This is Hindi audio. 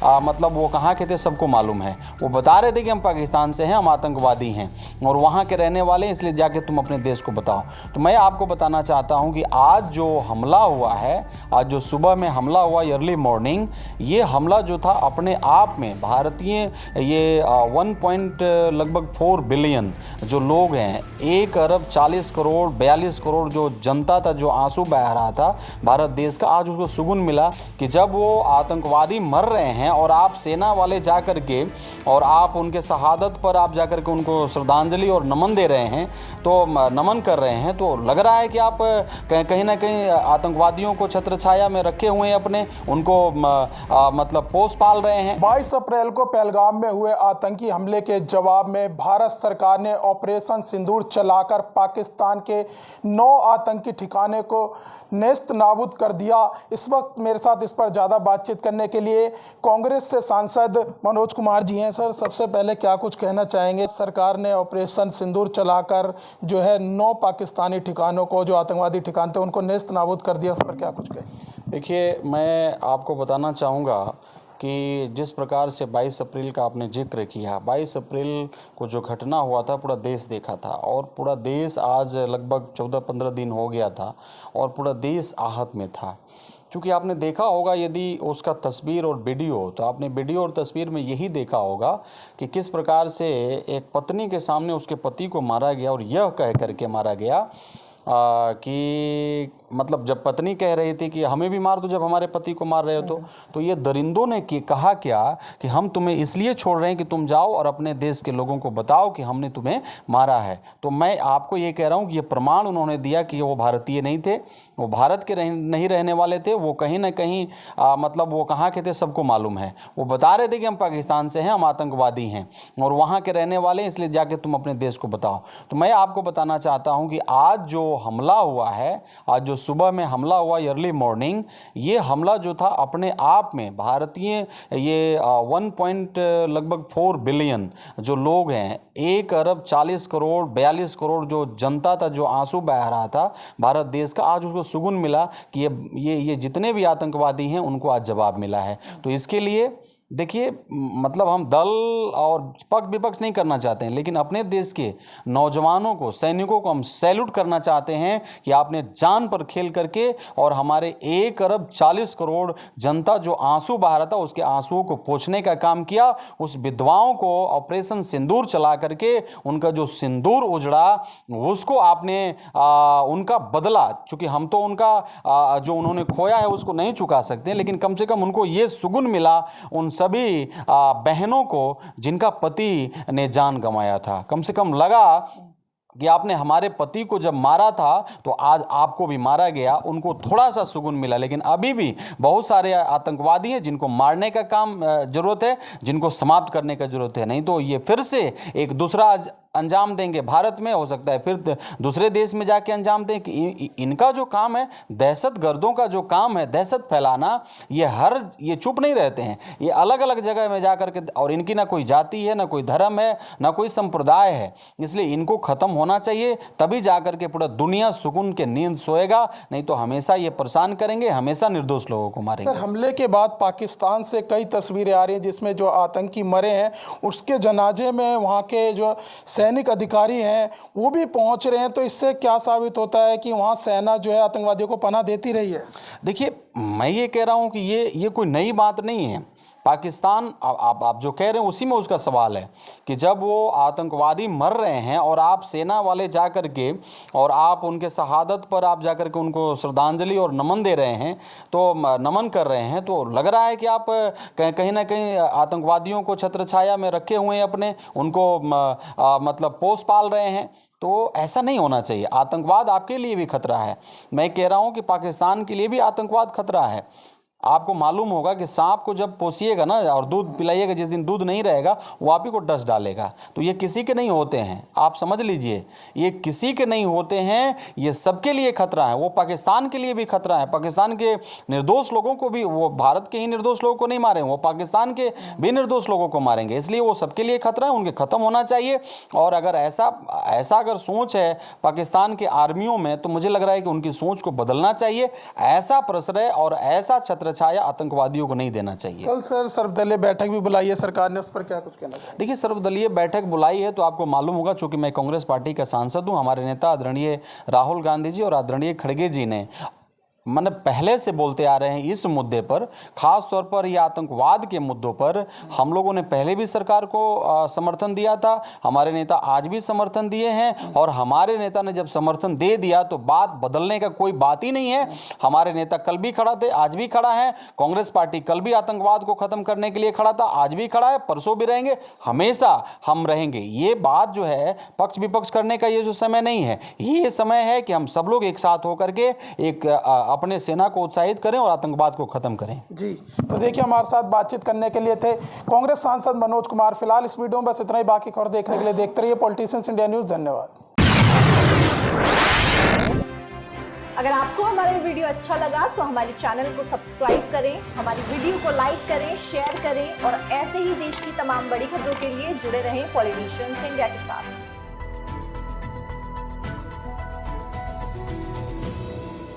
मतलब वो कहाँ के थे सबको मालूम है। वो बता रहे थे कि हम पाकिस्तान से हैं, हम आतंकवादी हैं और वहाँ के रहने वाले हैं, इसलिए जाके तुम अपने देश को बताओ। तो मैं आपको बताना चाहता हूँ कि आज जो हमला हुआ है, आज जो सुबह में हमला हुआ अर्ली मॉर्निंग, ये हमला जो था अपने आप में भारतीय ये 1.4 बिलियन जो लोग हैं, 1 अरब 40 करोड़ 42 करोड़ जो जनता था, जो आंसू बहा रहा था भारत देश का, आज उसको सुकून मिला कि जब वो आतंकवादी मर रहे हैं और आप सेना वाले जा कर के और आप उनके शहादत पर आप जा कर के उनको श्रद्धांजलि और नमन दे रहे हैं, तो नमन कर रहे हैं, तो लग रहा है कि आप कहीं ना कहीं आतंकवादियों को छत्र छाया में रखे हुए हैं, अपने उनको मतलब पोस पाल रहे हैं। 22 अप्रैल को पहलगाम में हुए आतंकी हमले के जवाब में भारत सरकार ने ऑपरेशन सिंदूर चलाकर पाकिस्तान के 9 आतंकी ठिकाने को नेस्त नाबूद कर दिया। इस वक्त मेरे साथ इस पर ज़्यादा बातचीत करने के लिए कांग्रेस से सांसद मनोज कुमार जी हैं। सर, सबसे पहले क्या कुछ कहना चाहेंगे? सरकार ने ऑपरेशन सिंदूर चलाकर जो है 9 पाकिस्तानी ठिकानों को, जो आतंकवादी ठिकाने थे, उनको नेस्त नाबूद कर दिया, उस पर क्या कुछ कहें? देखिए, मैं आपको बताना चाहूँगा कि जिस प्रकार से 22 अप्रैल का आपने जिक्र किया, 22 अप्रैल को जो घटना हुआ था पूरा देश देखा था और पूरा देश आज लगभग 14-15 दिन हो गया था और पूरा देश आहत में था। क्योंकि आपने देखा होगा, यदि उसका तस्वीर और वीडियो, तो आपने वीडियो और तस्वीर में यही देखा होगा कि किस प्रकार से एक पत्नी के सामने उसके पति को मारा गया और यह कह करके मारा गया कि मतलब जब पत्नी कह रही थी कि हमें भी मार दो जब हमारे पति को मार रहे हो, तो ये दरिंदों ने कहा क्या कि हम तुम्हें इसलिए छोड़ रहे हैं कि तुम जाओ और अपने देश के लोगों को बताओ कि हमने तुम्हें मारा है। तो मैं आपको ये कह रहा हूँ कि ये प्रमाण उन्होंने दिया कि वो भारतीय नहीं थे, वो भारत के नहीं रहने वाले थे, वो कहीं ना कहीं मतलब वो कहाँ के थे सबको मालूम है। वो बता रहे थे कि हम पाकिस्तान से हैं, हम आतंकवादी हैं और वहाँ के रहने वाले हैं, इसलिए जाके तुम अपने देश को बताओ। तो मैं आपको बताना चाहता हूँ कि आज जो हमला हुआ है, आज जो सुबह में हमला हुआ अर्ली मॉर्निंग, ये हमला जो था अपने आप में भारतीय ये 1.4 बिलियन जो लोग हैं, 1 अरब 40 करोड़ 42 करोड़ जो जनता था, जो आंसू बहा रहा था भारत देश का, आज उसको सुकून मिला कि ये जितने भी आतंकवादी हैं उनको आज जवाब मिला है। तो इसके लिए देखिए, मतलब हम दल और पक्ष विपक्ष नहीं करना चाहते हैं, लेकिन अपने देश के नौजवानों को, सैनिकों को हम सैल्यूट करना चाहते हैं कि आपने जान पर खेल करके और हमारे 1 अरब 40 करोड़ जनता जो आंसू बहा रहा था उसके आंसुओं को पोंछने का काम किया। उस विधवाओं को ऑपरेशन सिंदूर चला करके उनका जो सिंदूर उजड़ा उसको आपने उनका बदला, चूँकि हम तो उनका जो उन्होंने खोया है उसको नहीं चुका सकते, लेकिन कम से कम उनको ये सुकून मिला उन सभी बहनों को जिनका पति ने जान गंवाया था। कम से कम लगा कि आपने हमारे पति को जब मारा था तो आज आपको भी मारा गया, उनको थोड़ा सा सुकून मिला। लेकिन अभी भी बहुत सारे आतंकवादी हैं जिनको मारने का काम जरूरत है, जिनको समाप्त करने का जरूरत है, नहीं तो ये फिर से एक दूसरा अंजाम देंगे। भारत में हो सकता है फिर दूसरे देश में जाके अंजाम दें कि इनका जो काम है, दहशतगर्दों का जो काम है दहशत फैलाना, ये चुप नहीं रहते हैं, ये अलग अलग जगह में जा करके, और इनकी ना कोई जाति है, ना कोई धर्म है, ना कोई संप्रदाय है, इसलिए इनको ख़त्म होना चाहिए, तभी जा करके पूरा दुनिया सुकून के नींद सोएगा, नहीं तो हमेशा ये परेशान करेंगे, हमेशा निर्दोष लोगों को मारेंगे। सर, हमले के बाद पाकिस्तान से कई तस्वीरें आ रही हैं जिसमें जो आतंकी मरे हैं उसके जनाजे में वहाँ के जो सैनिक अधिकारी हैं वो भी पहुंच रहे हैं, तो इससे क्या साबित होता है कि वहां सेना जो है आतंकवादियों को पनाह देती रही है? देखिए, मैं ये कह रहा हूं कि ये कोई नई बात नहीं है। पाकिस्तान, आप जो कह रहे हैं उसी में उसका सवाल है कि जब वो आतंकवादी मर रहे हैं और आप सेना वाले जा कर के और आप उनके शहादत पर आप जा कर के उनको श्रद्धांजलि और नमन दे रहे हैं, तो नमन कर रहे हैं, तो लग रहा है कि आप कहीं ना कहीं आतंकवादियों को छत्र छाया में रखे हुए हैं, अपने उनको मतलब पोस पाल रहे हैं। तो ऐसा नहीं होना चाहिए। आतंकवाद आपके लिए भी खतरा है, मैं कह रहा हूँ कि पाकिस्तान के लिए भी आतंकवाद खतरा है। आपको मालूम होगा कि सांप को जब पोसिएगा ना और दूध पिलाइएगा, जिस दिन दूध नहीं रहेगा वो आप ही को डस डालेगा। तो ये किसी के नहीं होते हैं, आप समझ लीजिए, ये किसी के नहीं होते हैं, ये सबके लिए खतरा है। वो पाकिस्तान के लिए भी खतरा है, पाकिस्तान के निर्दोष लोगों को भी, वो भारत के ही निर्दोष लोगों को नहीं मारेंगे, वो पाकिस्तान के भी निर्दोष लोगों को मारेंगे, इसलिए वो सबके लिए खतरा है, उनके ख़त्म होना चाहिए। और अगर ऐसा अगर सोच है पाकिस्तान के आर्मियों में, तो मुझे लग रहा है कि उनकी सोच को बदलना चाहिए। ऐसा प्रश्रय और ऐसा छत्र छत्र छाया आतंकवादियों को नहीं देना चाहिए। कल सर सर्वदलीय बैठक भी बुलाई है सरकार ने, उस पर क्या कुछ कहना चाहिए? देखिए, सर्वदलीय बैठक बुलाई है तो आपको मालूम होगा, चूंकि मैं कांग्रेस पार्टी का सांसद हूं, हमारे नेता आदरणीय राहुल गांधी जी और आदरणीय खड़गे जी ने मतलब पहले से बोलते आ रहे हैं इस मुद्दे पर, खास तौर पर ये आतंकवाद के मुद्दों पर हम लोगों ने पहले भी सरकार को समर्थन दिया था, हमारे नेता आज भी समर्थन दिए हैं, और हमारे नेता ने जब समर्थन दे दिया तो बात बदलने का कोई बात ही नहीं है। हमारे नेता कल भी खड़ा थे, आज भी खड़ा है। कांग्रेस पार्टी कल भी आतंकवाद को खत्म करने के लिए खड़ा था, आज भी खड़ा है, परसों भी रहेंगे, हमेशा हम रहेंगे। ये बात जो है पक्ष विपक्ष करने का ये जो समय नहीं है, ये समय है कि हम सब लोग एक साथ होकर के एक अपने सेना को उत्साहित करें और आतंकवाद को खत्म करें। जी, तो देखिए हमारे साथ बातचीत करने के लिए थे कांग्रेस सांसद मनोज कुमार। फिलहाल इस वीडियो में बस इतना ही, बाकी खबर देखने के लिए देखते रहिए पॉलिटिशियंस इंडिया न्यूज़। धन्यवाद। अगर आपको हमारा वीडियो अच्छा लगा तो हमारे चैनल को सब्सक्राइब करें, हमारी वीडियो को लाइक करें, शेयर करें और ऐसे ही देश की तमाम बड़ी खबरों के लिए जुड़े रहें पॉलिटिशियंस इंडिया के साथ।